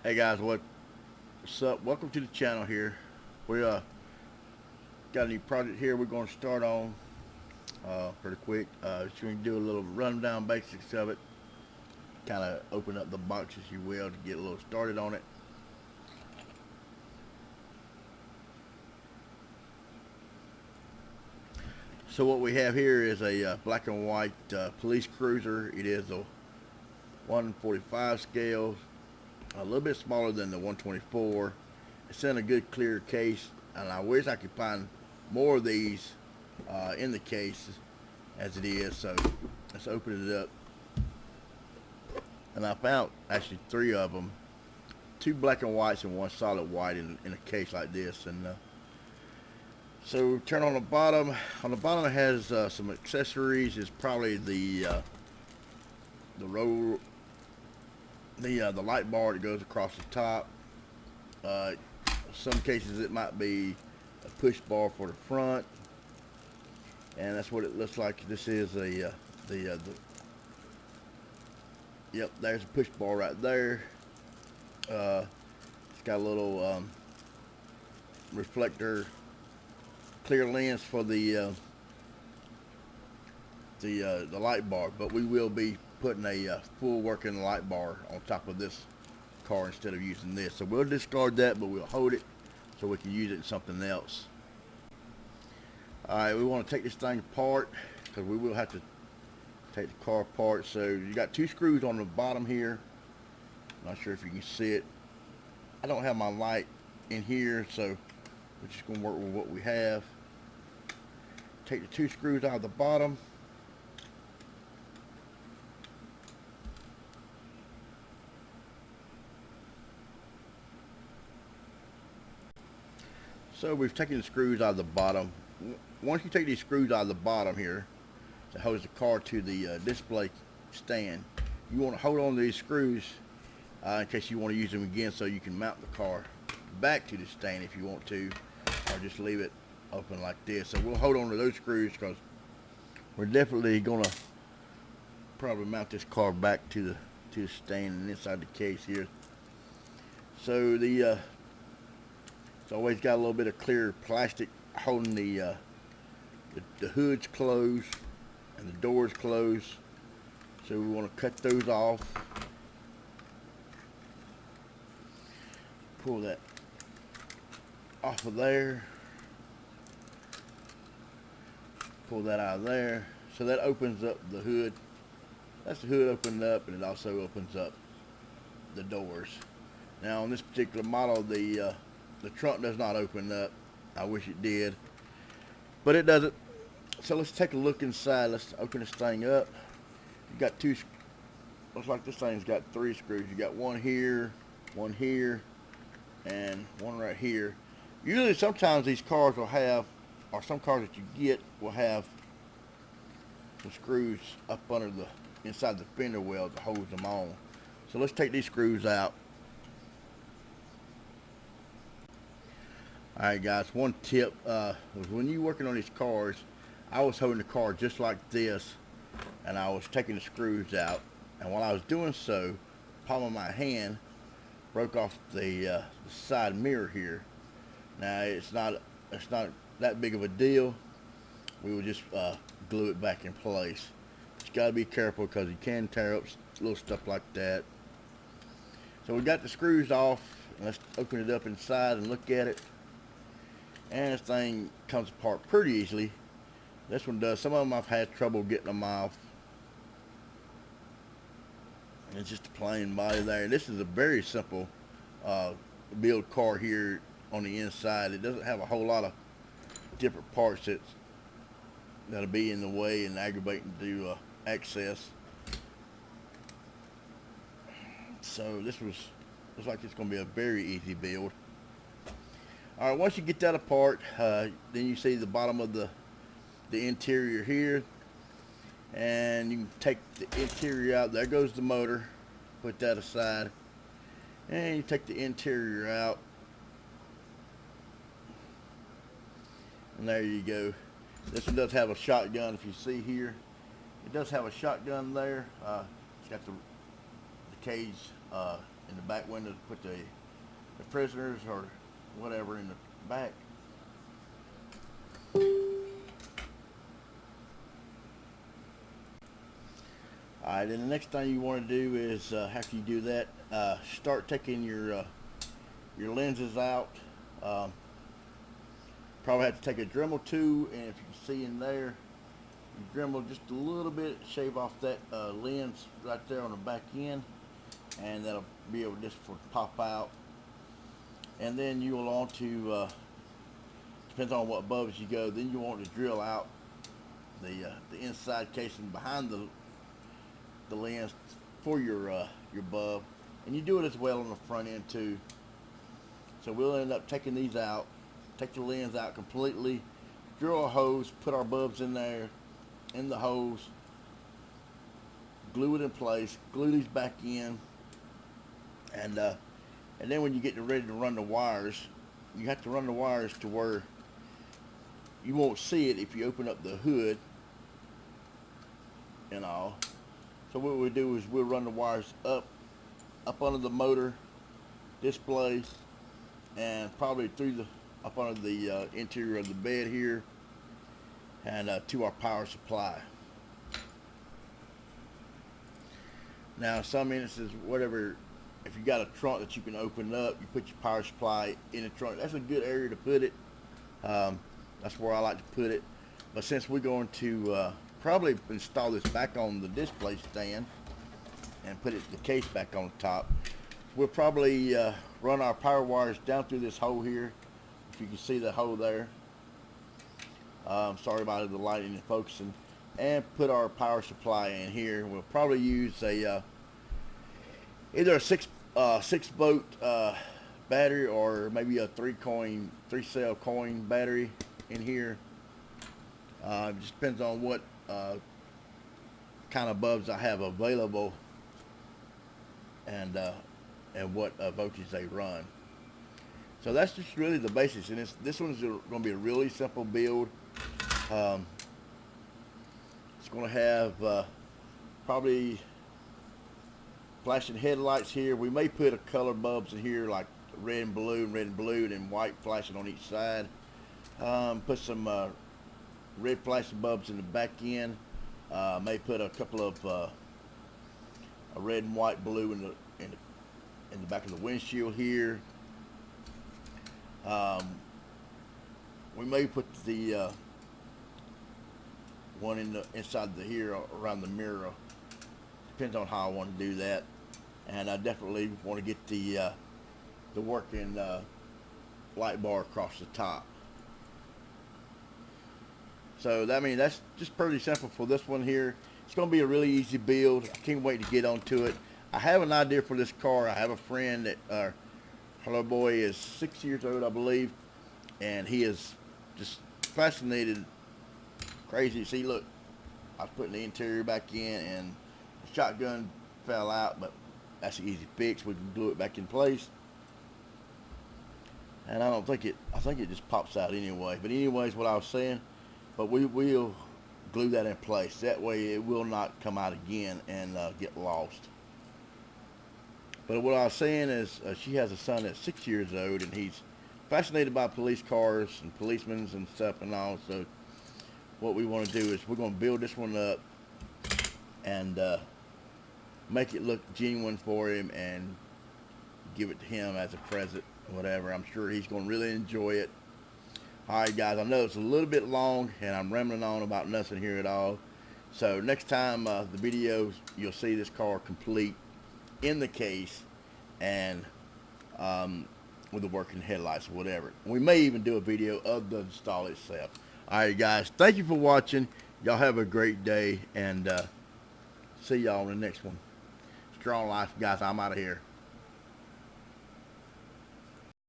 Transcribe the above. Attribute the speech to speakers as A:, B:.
A: Hey guys, what's up? Welcome to the channel here. We got a new project here we're going to start on pretty quick. Just going to do a little rundown basics of it. Kind of open up the box, if you will, to get a little started on it. So what we have here is a black and white police cruiser. It is a 145 scale, a little bit smaller than the 124. It's in a good clear case, and I wish I could find more of these in the case as it is. So let's open it up, and I found actually three of them, two black and whites and one solid white in a case like this. And so turn on the bottom. On the bottom it has some accessories. It's probably the roll, the light bar that goes across the top. Some cases it might be a push bar for the front, and that's what it looks like. This is yep, there's a push bar right there. It's got a little reflector clear lens for the light bar, but we will be putting a full working light bar on top of this car instead of using this. So we'll discard that, but we'll hold it so we can use it in something else. Alright, we want to take this thing apart because we will have to take the car apart. So you got two screws on the bottom here. Not sure if you can see it. I don't have my light in here, so we're just going to work with what we have. Take the two screws out of the bottom. So we've taken the screws out of the bottom. Once you take these screws out of the bottom here that holds the car to the display stand, you want to hold on to these screws in case you want to use them again, so you can mount the car back to the stand if you want to, or just leave it open like this. So we'll hold on to those screws because we're definitely going to probably mount this car back to the stand and inside the case here. So it's always got a little bit of clear plastic holding the hoods closed and the doors closed. So we want to cut those off. Pull that off of there. Pull that out of there. So that opens up the hood. That's the hood opened up, and it also opens up the doors. Now on this particular model, the trunk does not open up. I wish it did, but it doesn't. So let's take a look inside. Let's open this thing up. You got two, looks like this thing's got three screws. You got one here, and one right here. Usually sometimes these cars will have, or some cars that you get will have some screws up under the inside the fender well that holds them on. So let's take these screws out. Alright guys, one tip was when you're working on these cars, I was holding the car just like this, and I was taking the screws out, and while I was doing so, the palm of my hand broke off the side mirror here. Now it's not that big of a deal. We will just glue it back in place. Just got to be careful because you can tear up little stuff like that. So we got the screws off, and let's open it up inside and look at it. And this thing comes apart pretty easily. This one does. Some of them I've had trouble getting them off. And it's just a plain body there. And this is a very simple build car here on the inside. It doesn't have a whole lot of different parts that'll be in the way and aggravating to access. So this looks like it's going to be a very easy build. Alright, once you get that apart, then you see the bottom of the interior here, and you can take the interior out. There goes the motor. Put that aside, and you take the interior out, and there you go. This one does have a shotgun. If you see here, it does have a shotgun there. It's got the cage in the back window to put the prisoners or whatever in the back. Alright, then the next thing you want to do is, after you do that, start taking your lenses out. Probably have to take a Dremel too, and if you can see in there, you Dremel just a little bit, shave off that lens right there on the back end, and that'll be able just to pop out. And then you will want to, depends on what bulbs you go, then you want to drill out the inside casing behind the lens for your bulb, and you do it as well on the front end too. So we'll end up taking these out, take the lens out completely, drill a hose, put our bulbs in there, in the hose, glue it in place, glue these back in, and then when you get ready to run the wires, you have to run the wires to where you won't see it if you open up the hood and all. So what we do is we'll run the wires up under the motor display, and probably through up under the interior of the bed here, and to our power supply. Now, in some instances, whatever, if you got a trunk that you can open up, you put your power supply in the trunk. That's a good area to put it. That's where I like to put it. But since we're going to probably install this back on the display stand and put the case back on the top, we'll probably run our power wires down through this hole here. If you can see the hole there. Sorry about the lighting and focusing. And put our power supply in here. We'll probably use a either a six volt battery, or maybe a 3-cell coin battery in here. It just depends on what kind of bulbs I have available, and what voltage they run. So that's just really the basics, and this one's going to be a really simple build. It's going to have probably flashing headlights here. We may put a color bulbs in here, like red and blue, and white flashing on each side. Put some red flashing bulbs in the back end. May put a couple of a red and white blue in the back of the windshield here. We may put the one inside here around the mirror. Depends on how I want to do that. And I definitely want to get the working light bar across the top. So that's just pretty simple for this one here. It's going to be a really easy build. I can't wait to get onto it. I have an idea for this car. I have a friend that her little boy is 6 years old, I believe, and he is just fascinated, crazy. See, look, I was putting the interior back in, and the shotgun fell out, but that's an easy fix. We can glue it back in place. And I think it just pops out anyway. But anyways, what I was saying, but we will glue that in place. That way it will not come out again and get lost. But what I was saying is, she has a son that's 6 years old, and he's fascinated by police cars and policemen and stuff and all. So what we want to do is we're going to build this one up and make it look genuine for him and give it to him as a present, whatever. I'm sure he's going to really enjoy it. Alright guys, I know it's a little bit long and I'm rambling on about nothing here at all. So next time the videos, you'll see this car complete in the case and with the working headlights or whatever. We may even do a video of the install itself. Alright guys, thank you for watching. Y'all have a great day, and see y'all in the next one. Strong life, guys. I'm out of here.